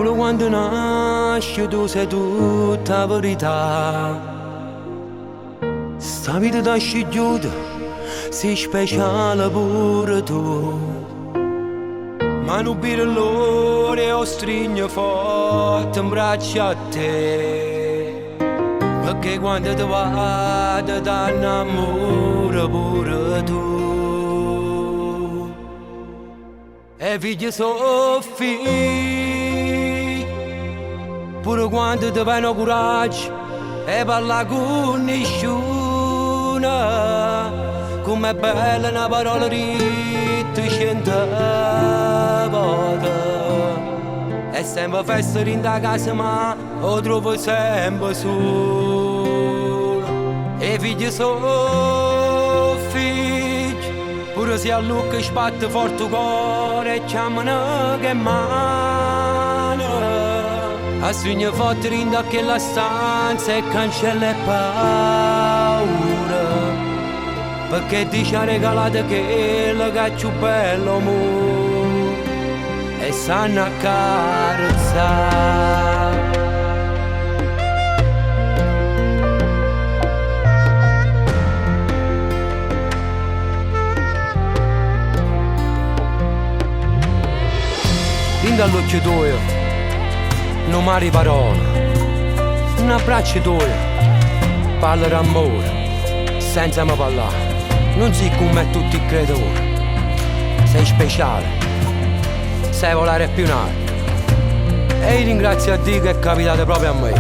Pure quando nasci tu sei tutta verità. Sta vita t'ha scegliuta, sei speciale pure tu. Ma non bere l'ore o stringo forte in braccio a te, perché quando ti vado t'annamora pure tu. E figli sono figli, pure quando ti viene coraggio e parla con nessuno. Com'è bella una parola ritta 100 volte. E sempre festa in da casa ma lo trovo sempre solo. E figli sono figli, pure se a Luca spatte forte cuore e chiamano che mano. A sogno forte in da che la stanza e cancella e paura, perché ti ci ha regalato che la caccio bello mo e sanno accarezzare. In dall'occhio tuo non mi parole, un abbraccio tuo parla d'amore senza me parlare. Non sei come tutti i creatori, sei speciale, sei volare più in alto. E io ringrazio a Dio che è capitato proprio a me.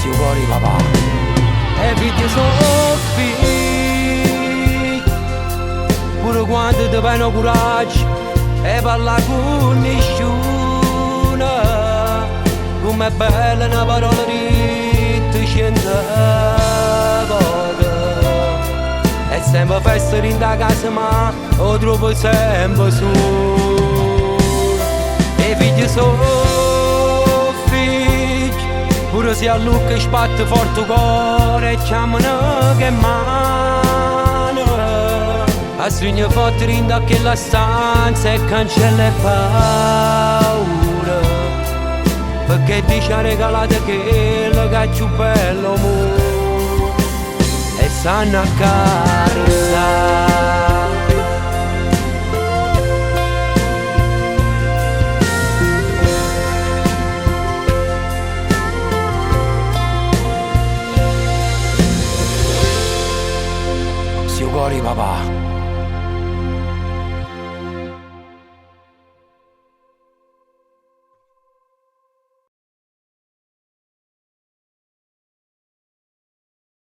Si cuore papà. E figli sono figli, pure quando ti viene coraggio e parla con nessuno. Com'è bella una parola ritta 100 volte. E sempre festa in da casa ma lo trovo sempre solo. E figli sono figli, pure se a Luca spatte forte cuore e chiamano che mano. A sogno forte in da che la stanza e cancella e paura, perché ti ci ha regalato che la caccio bello mo e sanno accarezzare. Si cuore papà.